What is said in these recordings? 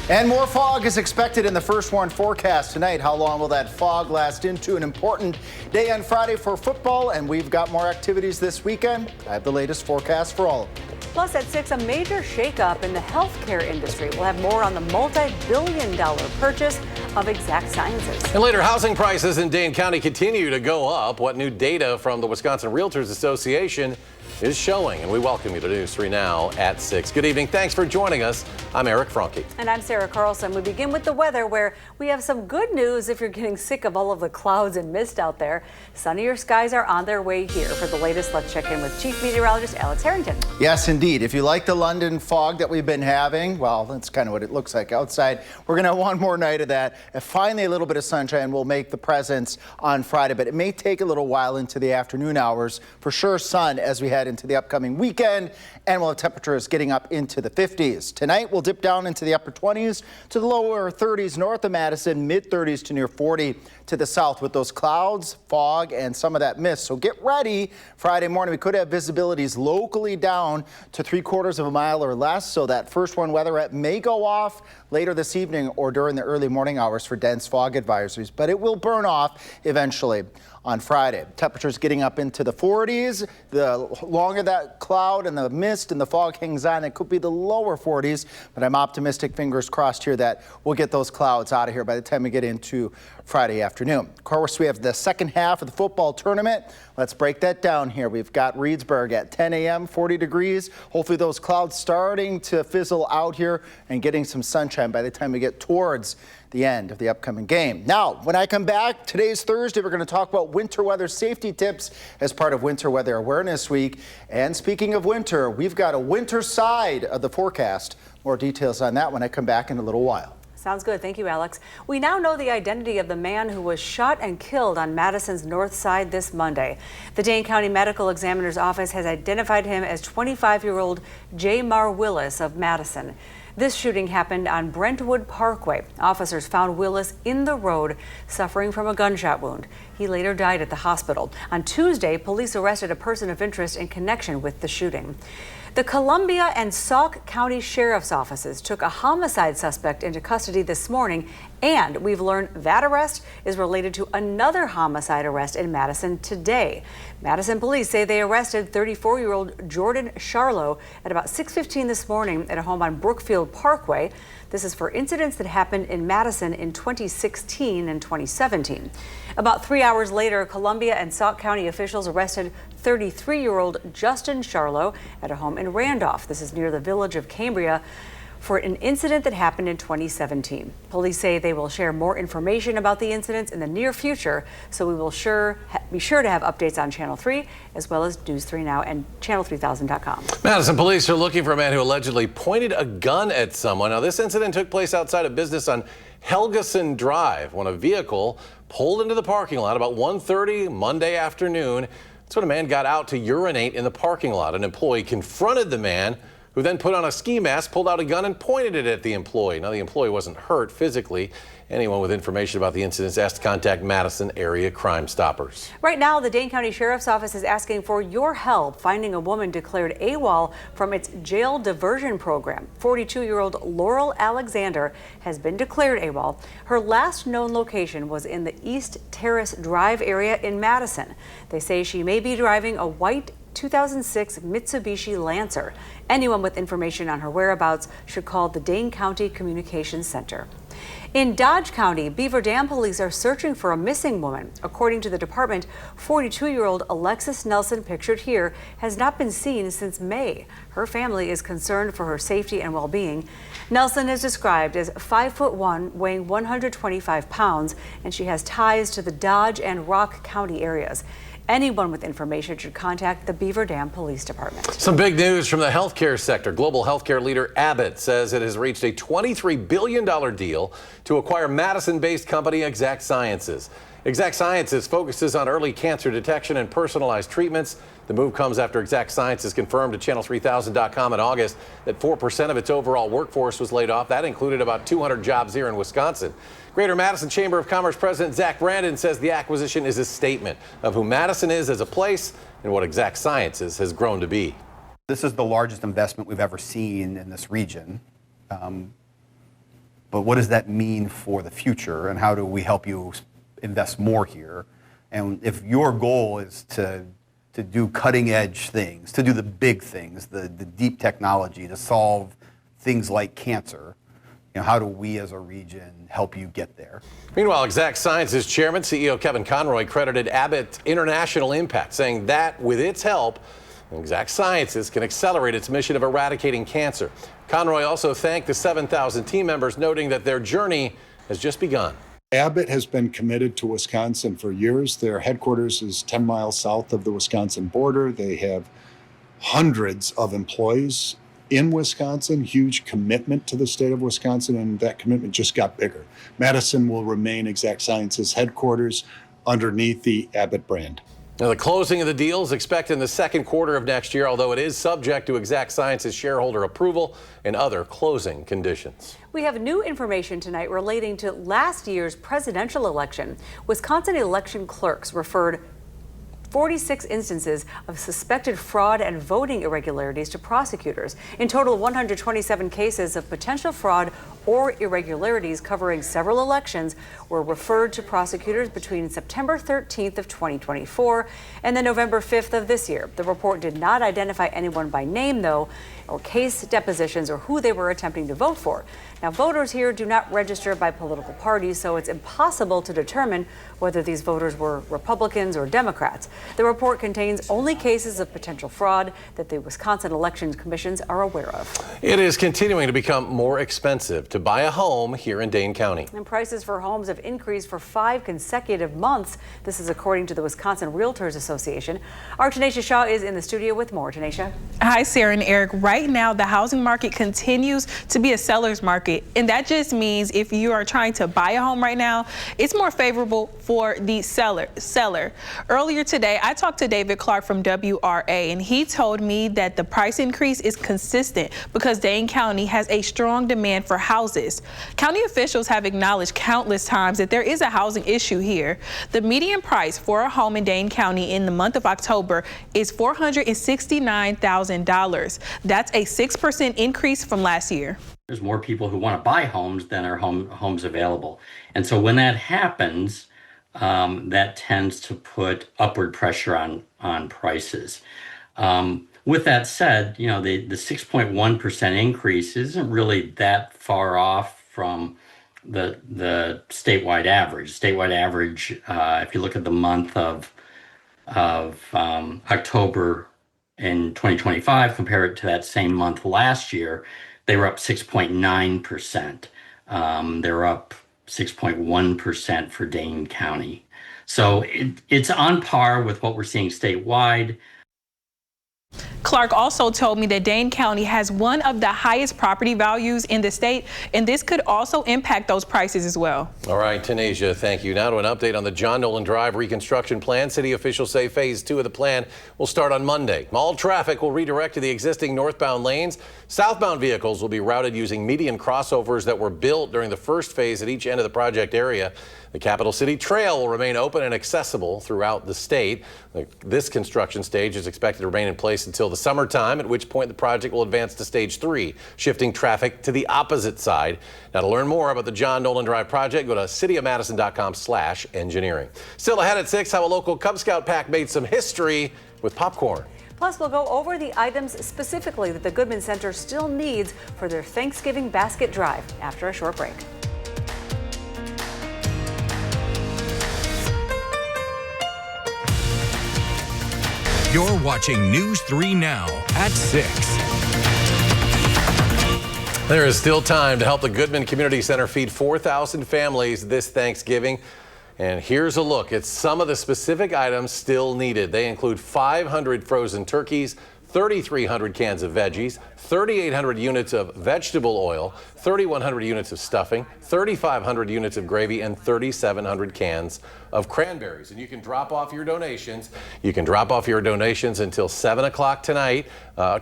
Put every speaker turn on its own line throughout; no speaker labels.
And more fog is expected in the first warn forecast tonight. How long will that fog last into? An important day on Friday for football, and we've got more activities this weekend. I have the latest forecast for all of you.
Plus at 6, a major shakeup in the healthcare industry. We'll have more on the multi-billion-dollar purchase of Exact Sciences.
And later, housing prices in Dane County continue to go up. What new data from the Wisconsin Realtors Association is showing, and we welcome you to News 3 Now at 6. Good evening. Thanks for joining us. I'm Eric Franke.
And I'm Sarah Carlson. We begin with the weather, where we have some good news if you're getting sick of all of the clouds and mist out there. Sunnier skies are on their way here. For the latest, let's check in with Chief Meteorologist Alex Harrington.
Yes, indeed. If you like the London fog that we've been having, well, that's kind of what it looks like outside. We're going to have one more night of that. And finally, a little bit of sunshine will make the presence on Friday, but it may take a little while into the afternoon hours. For sure, sun as we head into the upcoming weekend, and we'll have temperatures getting up into the 50s. Tonight, we'll dip down into the upper 20s to the lower 30s north of Madison, mid 30s to near 40 to the south with those clouds, fog, and some of that mist. So get ready. Friday morning, we could have visibilities locally down to 3/4 of a mile or less. So that first warn weather app may go off later this evening or during the early morning hours for dense fog advisories, but it will burn off eventually on Friday. Temperatures getting up into the 40s. The longer that cloud and the mist and the fog hangs on, it could be the lower 40s, but I'm optimistic, fingers crossed here, that we'll get those clouds out of here by the time we get into Friday afternoon. Of course, we have the second half of the football tournament. Let's break that down here. We've got Reedsburg at 10 a.m., 40 degrees. Hopefully those clouds starting to fizzle out here and getting some sunshine by the time we get towards the end of the upcoming game. Now, when I come back, today's Thursday, we're going to talk about winter weather safety tips as part of Winter Weather Awareness Week. And speaking of winter, we've got a winter side of the forecast. More details on that when I come back in a little while.
Sounds good. Thank you, Alex. We now know the identity of the man who was shot and killed on Madison's north side this Monday. The Dane County Medical Examiner's Office has identified him as 25-year-old Jamar Willis of Madison. This shooting happened on Brentwood Parkway. Officers found Willis in the road, suffering from a gunshot wound. He later died at the hospital. On Tuesday, police arrested a person of interest in connection with the shooting. The Columbia and Sauk County Sheriff's Offices took a homicide suspect into custody this morning, and we've learned that arrest is related to another homicide arrest in Madison today. Madison police say they arrested 34-year-old Jordan Charlo at about 6:15 this morning at a home on Brookfield Parkway. This is for incidents that happened in Madison in 2016 and 2017. About 3 hours later, Columbia and Sauk County officials arrested 33-year-old Justin Charlo at a home in Randolph. This is near the village of Cambria, for an incident that happened in 2017. Police say they will share more information about the incidents in the near future, so we will be sure to have updates on Channel 3 as well as News 3 Now and channel3000.com.
Madison police are looking for a man who allegedly pointed a gun at someone. Now, this incident took place outside a business on Helgeson Drive when a vehicle pulled into the parking lot about 1:30 Monday afternoon. That's when a man got out to urinate in the parking lot. An employee confronted the man, who then put on a ski mask, pulled out a gun, and pointed it at the employee. Now, the employee wasn't hurt physically. Anyone with information about the incident is asked to contact Madison Area Crime Stoppers.
Right now, the Dane County Sheriff's Office is asking for your help finding a woman declared AWOL from its jail diversion program. 42-year-old Laurel Alexander has been declared AWOL. Her last known location was in the East Terrace Drive area in Madison. They say she may be driving a white 2006 Mitsubishi Lancer. Anyone with information on her whereabouts should call the Dane County Communications Center. In Dodge County, Beaver Dam police are searching for a missing woman. According to the department, 42-year-old Alexis Nelson, pictured here, has not been seen since May. Her family is concerned for her safety and well-being. Nelson is described as 5'1", weighing 125 pounds, and she has ties to the Dodge and Rock County areas. Anyone with information should contact the Beaver Dam Police Department.
Some big news from the healthcare sector. Global healthcare leader Abbott says it has reached a $23 billion deal to acquire Madison-based company Exact Sciences. Exact Sciences focuses on early cancer detection and personalized treatments. The move comes after Exact Sciences confirmed to channel3000.com in August that 4% of its overall workforce was laid off. That included about 200 jobs here in Wisconsin. Greater Madison Chamber of Commerce President Zach Brandon says the acquisition is a statement of who Madison is as a place and what Exact Sciences has grown to be.
This is the largest investment we've ever seen in this region. but what does that mean for the future, and how do we help you invest more here? And if your goal is to do cutting edge things, to do the big things, the deep technology, to solve things like cancer, how do we as a region help you get there?
Meanwhile, Exact Sciences Chairman, CEO Kevin Conroy credited Abbott International Impact, saying that with its help, Exact Sciences can accelerate its mission of eradicating cancer. Conroy also thanked the 7,000 team members, noting that their journey has just begun.
Abbott has been committed to Wisconsin for years. Their headquarters is 10 miles south of the Wisconsin border. They have hundreds of employees in Wisconsin, huge commitment to the state of Wisconsin, and that commitment just got bigger. Madison will remain Exact Sciences headquarters underneath the Abbott brand.
Now, the closing of the deal is expected in the second quarter of next year, although it is subject to Exact Sciences shareholder approval and other closing conditions.
We have new information tonight relating to last year's presidential election. Wisconsin election clerks referred 46 instances of suspected fraud and voting irregularities to prosecutors. In total, 127 cases of potential fraud or irregularities covering several elections were referred to prosecutors between September 13th of 2024 and then November 5th of this year. The report did not identify anyone by name, though, or case depositions or who they were attempting to vote for. Now, voters here do not register by political parties, so it's impossible to determine whether these voters were Republicans or Democrats. The report contains only cases of potential fraud that the Wisconsin Election Commissions are aware of.
It is continuing to become more expensive to buy a home here in Dane County.
And prices for homes have increased for 5 consecutive months. This is according to the Wisconsin Realtors Association. Our Tanisha Shaw is in the studio with more. Tanisha.
Hi, Sarah and Eric. Right now, the housing market continues to be a seller's market. And that just means if you are trying to buy a home right now, it's more favorable for the seller. Earlier today, I talked to David Clark from WRA, and he told me that the price increase is consistent because Dane County has a strong demand for houses. County officials have acknowledged countless times that there is a housing issue here. The median price for a home in Dane County in the month of October is $469,000. That's a 6% increase from last year.
There's more people who want to buy homes than are homes available. And so when that happens, that tends to put upward pressure on prices. With that said, the 6.1% increase isn't really that far off from the statewide average. Statewide average, if you look at the month of October in 2025, compare it to that same month last year, they were up 6.9%. They're up 6.1% for Dane County. So it's on par with what we're seeing statewide.
Clark also told me that Dane County has one of the highest property values in the state, and this could also impact those prices as well.
All right, Tanisha, thank you. Now to an update on the John Nolan Drive reconstruction plan. City officials say phase 2 of the plan will start on Monday. All traffic will redirect to the existing northbound lanes. Southbound vehicles will be routed using median crossovers that were built during the first phase at each end of the project area. The Capital City Trail will remain open and accessible throughout the state. This construction stage is expected to remain in place until the summertime, at which point the project will advance to stage 3, shifting traffic to the opposite side. Now, to learn more about the John Nolan Drive project, go to cityofmadison.com/engineering. Still ahead at 6, how a local Cub Scout pack made some history with popcorn.
Plus, we'll go over the items specifically that the Goodman Center still needs for their Thanksgiving basket drive after a short break.
You're watching News 3 Now at 6.
There is still time to help the Goodman Community Center feed 4,000 families this Thanksgiving. And here's a look at some of the specific items still needed. They include 500 frozen turkeys, 3,300 cans of veggies, 3,800 units of vegetable oil, 3,100 units of stuffing, 3,500 units of gravy, and 3,700 cans of cranberries. And you can drop off your donations. You can drop off your donations until 7 o'clock tonight,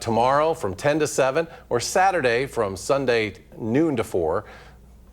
tomorrow from 10 to 7, or Saturday from Sunday noon to 4.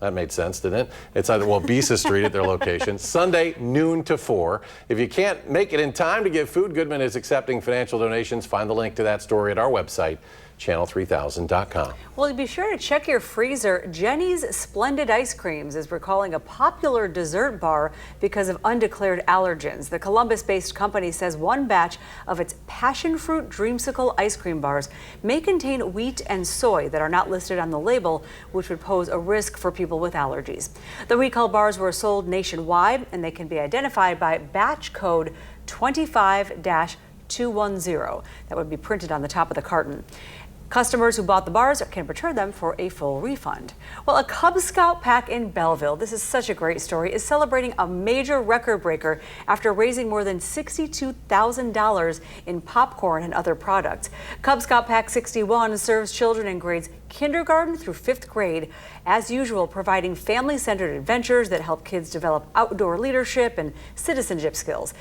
That made sense, didn't it? It's either Beesa Street at their location, Sunday noon to 4. If you can't make it in time to give food, Goodman is accepting financial donations. Find the link to that story at our website, channel3000.com.
Well, be sure to check your freezer. Jenny's Splendid Ice Creams is recalling a popular dessert bar because of undeclared allergens. The Columbus-based company says one batch of its passion fruit dreamsicle ice cream bars may contain wheat and soy that are not listed on the label, which would pose a risk for people with allergies. The recall bars were sold nationwide, and they can be identified by batch code 25-210 that would be printed on the top of the carton. Customers who bought the bars can return them for a full refund. Well, a Cub Scout pack in Belleville, this is such a great story, is celebrating a major record breaker after raising more than $62,000 in popcorn and other products. Cub Scout Pack 61 serves children in grades kindergarten through 5th grade, as usual, providing family-centered adventures that help kids develop outdoor leadership and citizenship skills.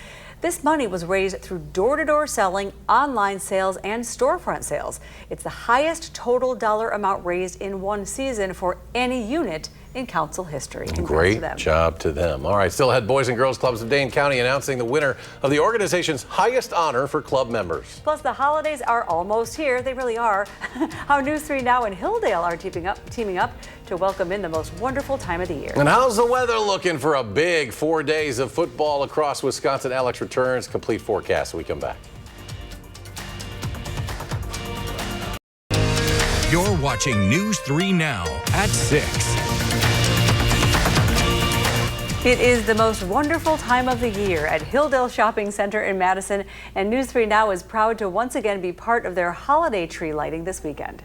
This money was raised through door-to-door selling, online sales, and storefront sales. It's the highest total dollar amount raised in one season for any unit in council history. Congrats
Great
to them.
job to them. All right, still ahead, Boys and Girls Clubs of Dane County announcing the winner of the organization's highest honor for club members.
Plus, the holidays are almost here. They really are. Our News 3 Now and Hilldale are teaming up to welcome in the most wonderful time of the year.
And how's the weather looking for a big 4 days of football across Wisconsin? Alex returns. Complete forecast when we come back.
You're watching News 3 Now at 6.
It is the most wonderful time of the year at Hilldale Shopping Center in Madison, and News 3 Now is proud to once again be part of their holiday tree lighting this weekend.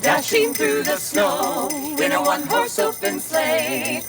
Dashing through the snow in a one-horse open sleigh.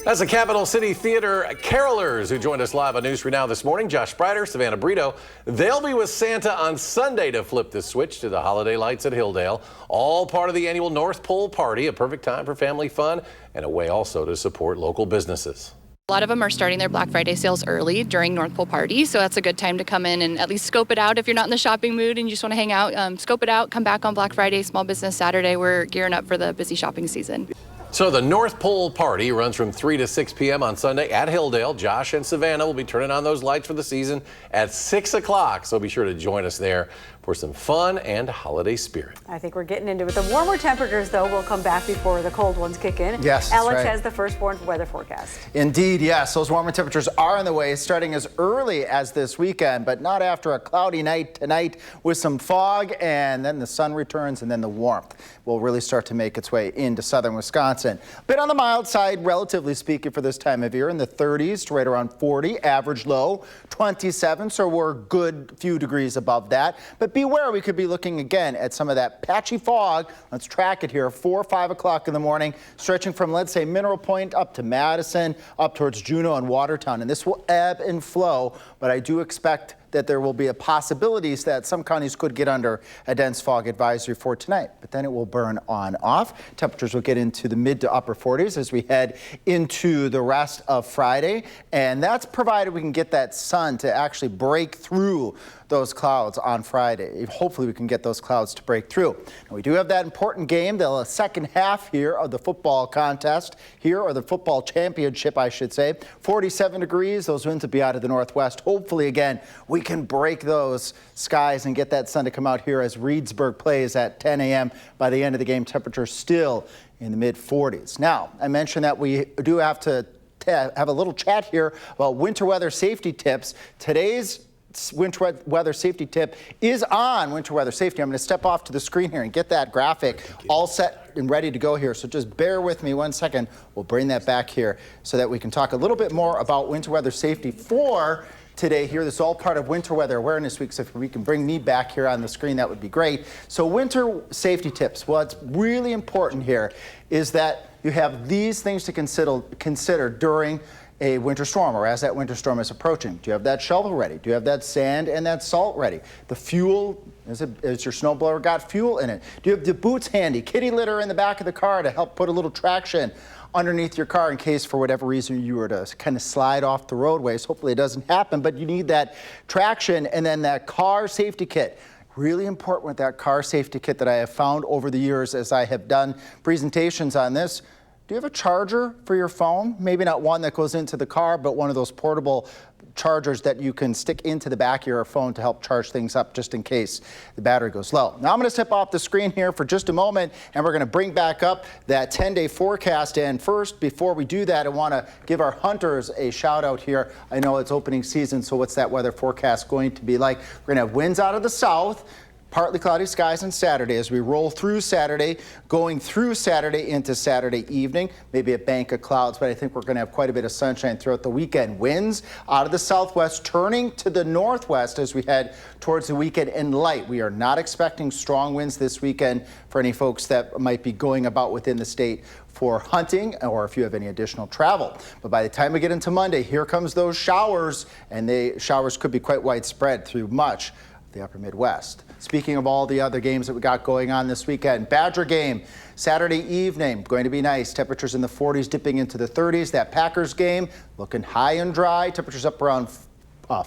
That's the Capital City Theater Carolers who joined us live on News 3 Now this morning. Josh Sprider, Savannah Brito. They'll be with Santa on Sunday to flip the switch to the holiday lights at Hilldale. All part of the annual North Pole Party, a perfect time for family fun and a way also to support local businesses.
A lot of them are starting their Black Friday sales early during North Pole Party, so that's a good time to come in and at least scope it out. If you're not in the shopping mood and you just want to hang out, scope it out, come back on Black Friday, Small Business Saturday. We're gearing up for the busy shopping season.
So the North Pole Party runs from 3 to 6 p.m. on Sunday at Hilldale. Josh and Savannah will be turning on those lights for the season at 6 o'clock, so be sure to join us there for some fun and holiday spirit.
I think we're getting into it. The warmer temperatures, though, will come back before the cold ones kick in.
Yes, that's
Alex
right.
has the firstborn weather forecast.
Indeed, yes. Those warmer temperatures are on the way, starting as early as this weekend, but not after a cloudy night tonight with some fog, and then the sun returns, and then the warmth will really start to make its way into southern Wisconsin. A bit on the mild side, relatively speaking, for this time of year, in the 30s to right around 40, average low 27, so we're a good few degrees above that. But beware, we could be looking again at some of that patchy fog. Let's track it here, 4 or 5 o'clock in the morning, stretching from, let's say, Mineral Point up to Madison, up towards Juneau and Watertown. And this will ebb and flow, but I do expect that there will be a possibilities that some counties could get under a dense fog advisory for tonight, but then it will burn on off. Temperatures will get into the mid to upper 40s as we head into the rest of Friday, and that's provided we can get that sun to actually break through those clouds on Friday. Hopefully we can get those clouds to break through. And we do have that important game, the second half here of the football contest here, or the football championship, I should say. 47 degrees, those winds will be out of the northwest. Hopefully, again, we can break those skies and get that sun to come out here as Reedsburg plays at 10 a.m. By the end of the game, temperature still in the mid 40s. Now, I mentioned that we do have to have a little chat here about winter weather safety tips. Today's winter weather safety tip is on winter weather safety. I'm going to step off to the screen here and get that graphic all set and ready to go here. So just bear with me 1 second. We'll bring that back here so that we can talk a little bit more about winter weather safety for today here. This is all part of Winter Weather Awareness Week, so if we can bring me back here on the screen, that would be great. So winter safety tips. What's really important here is that you have these things to consider during a winter storm, or as that winter storm is approaching. Do you have that shovel ready? Do you have that sand and that salt ready? The fuel, is your snowblower got fuel in it? Do you have the boots handy? Kitty litter in the back of the car to help put a little traction underneath your car in case for whatever reason you were to kind of slide off the roadways. Hopefully it doesn't happen, but you need that traction. And then that car safety kit. Really important with that car safety kit that I have found over the years as I have done presentations on this. Do you have a charger for your phone? Maybe not one that goes into the car, but one of those portable chargers that you can stick into the back of your phone to help charge things up just in case the battery goes low. Now I'm going to step off the screen here for just a moment, and we're going to bring back up that 10-day forecast. And first, before we do that, I want to give our hunters a shout out here. I know it's opening season, so what's that weather forecast going to be like? We're going to have winds out of the south. Partly cloudy skies on Saturday as we roll through Saturday, going through Saturday into Saturday evening. Maybe a bank of clouds, but I think we're going to have quite a bit of sunshine throughout the weekend. Winds out of the southwest turning to the northwest as we head towards the weekend, and light. We are not expecting strong winds this weekend for any folks that might be going about within the state for hunting or if you have any additional travel. But by the time we get into Monday, here comes those showers, and the showers could be quite widespread through much of the upper Midwest. Speaking of all the other games that we got going on this weekend, Badger game Saturday evening, going to be nice. Temperatures in the 40s, dipping into the 30s. That Packers game looking high and dry. Temperatures up around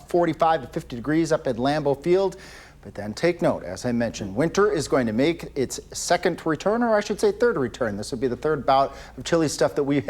45 to 50 degrees up at Lambeau Field. But then take note, as I mentioned, winter is going to make its second return, or I should say third return. This will be the third bout of chilly stuff that we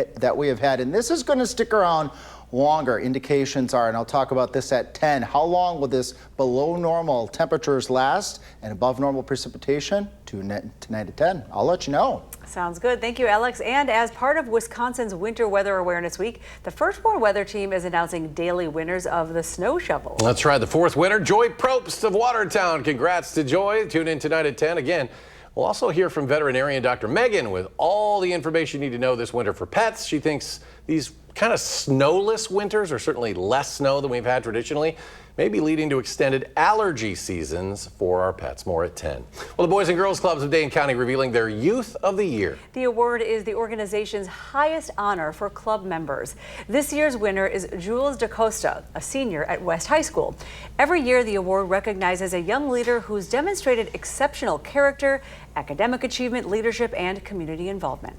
have had, and this is going to stick around longer. Indications are, and I'll talk about this at 10, how long will this below normal temperatures last and above normal precipitation? Tonight at 10. I'll let you know.
Sounds good. Thank you, Alex. And as part of Wisconsin's Winter Weather Awareness Week, the Firstborn Weather Team is announcing daily winners of the snow shovel.
That's right. The fourth winner, Joy Probst of Watertown. Congrats to Joy. Tune in tonight at 10. Again, we'll also hear from veterinarian Dr. Megan with all the information you need to know this winter for pets. She thinks these kind of snowless winters, or certainly less snow than we've had traditionally, may be leading to extended allergy seasons for our pets. More at 10. Well, the Boys and Girls Clubs of Dane County revealing their Youth of the Year.
The award is the organization's highest honor for club members. This year's winner is Jules DaCosta, a senior at West High School. Every year, the award recognizes a young leader who's demonstrated exceptional character, academic achievement, leadership, and community involvement.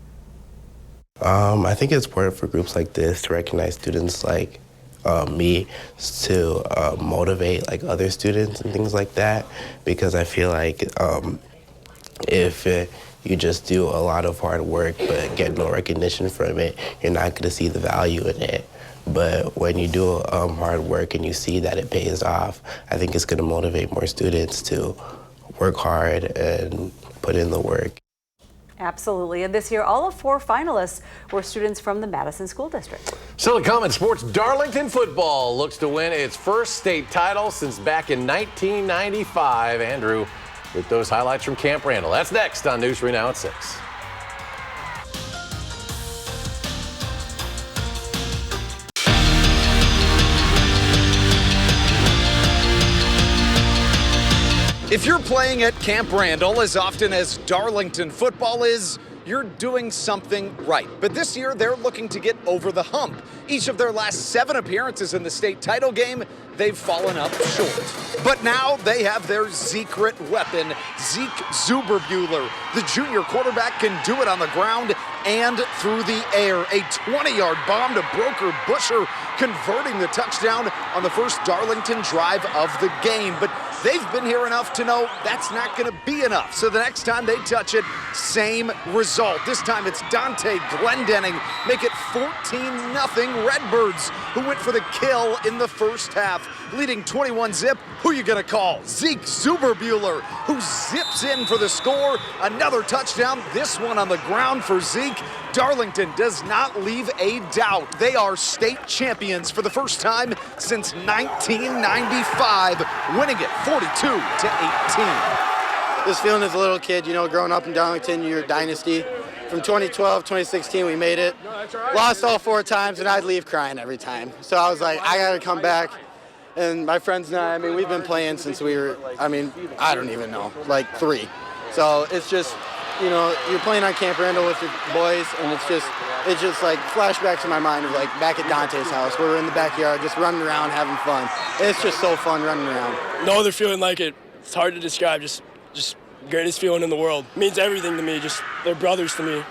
I think it's important for groups like this to recognize students like me to motivate like other students and things like that, because I feel like if you just do a lot of hard work but get no recognition from it, you're not going to see the value in it. But when you do hard work and you see that it pays off, I think it's going to motivate more students to work hard and put in the work.
Absolutely. And this year, all of 4 finalists were students from the Madison School District.
Still to come in sports, Darlington football looks to win its first state title since back in 1995. Andrew with those highlights from Camp Randall. That's next on News 3 Now at 6.
If you're playing at Camp Randall as often as Darlington football is, you're doing something right. But this year, they're looking to get over the hump. Each of their last 7 appearances in the state title game, they've fallen up short. But now they have their secret weapon, Zeke Zuberbuehler. The junior quarterback can do it on the ground and through the air. A 20-yard bomb to Broker Busher, converting the touchdown on the first Darlington drive of the game. But they've been here enough to know that's not going to be enough. So the next time they touch it, same result. This time it's Dante Glendenning. Make it 14-0 Redbirds, who went for the kill in the first half. Leading 21-zip, who you going to call? Zeke Zuberbuehler, who zips in for the score. Another touchdown, this one on the ground for Zeke. Darlington does not leave a doubt. They are state champions for the first time since 1995, winning it 42-18.
This feeling as a little kid, you know, growing up in Darlington, you're a dynasty. From 2012, 2016, we made it. Lost all 4 times, and I'd leave crying every time. So I was like, I got to come back. And my friends and I mean, we've been playing since we were, I don't even know, like 3. So it's just, you know, you're playing on Camp Randall with your boys, and it's just like flashbacks in my mind of like back at Dante's house where we're in the backyard just running around having fun. It's just so fun running around.
No other feeling like it. It's hard to describe. Just greatest feeling in the world. It means everything to me. Just they're brothers to me.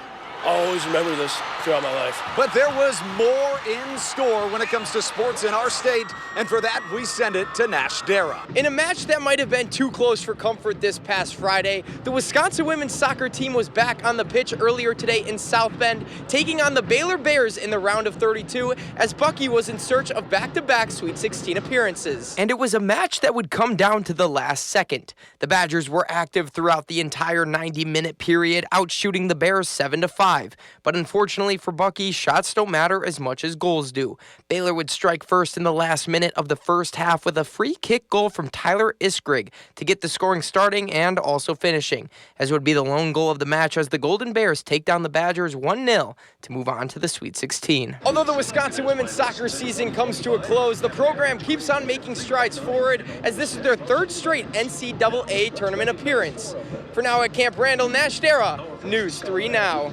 I'll always remember this throughout my life.
But there was more in store when it comes to sports in our state, and for that, we send it to Nash Dara.
In a match that might have been too close for comfort this past Friday, the Wisconsin women's soccer team was back on the pitch earlier today in South Bend, taking on the Baylor Bears in the round of 32 as Bucky was in search of back-to-back Sweet 16 appearances. And it was a match that would come down to the last second. The Badgers were active throughout the entire 90-minute period, outshooting the Bears 7-5. But unfortunately for Bucky, shots don't matter as much as goals do. Baylor would strike first in the last minute of the first half with a free kick goal from Tyler Iskrig to get the scoring starting and also finishing, as would be the lone goal of the match as the Golden Bears take down the Badgers 1-0 to move on to the Sweet 16. Although the Wisconsin women's soccer season comes to a close, the program keeps on making strides forward as this is their third straight NCAA tournament appearance. For now at Camp Randall, Nash Dara, News 3 Now.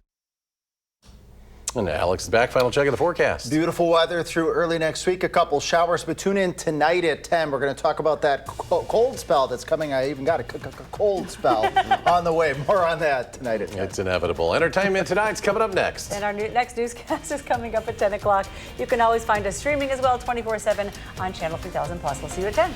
And Alex is back. Final check of the forecast.
Beautiful weather through early next week. A couple showers, but tune in tonight at 10. We're going to talk about that cold spell that's coming. I even got a cold spell on the way. More on that tonight at 10.
It's inevitable. Entertainment tonight's coming up next.
And our next newscast is coming up at 10 o'clock. You can always find us streaming as well 24/7 on Channel 3000 Plus. We'll see you at 10.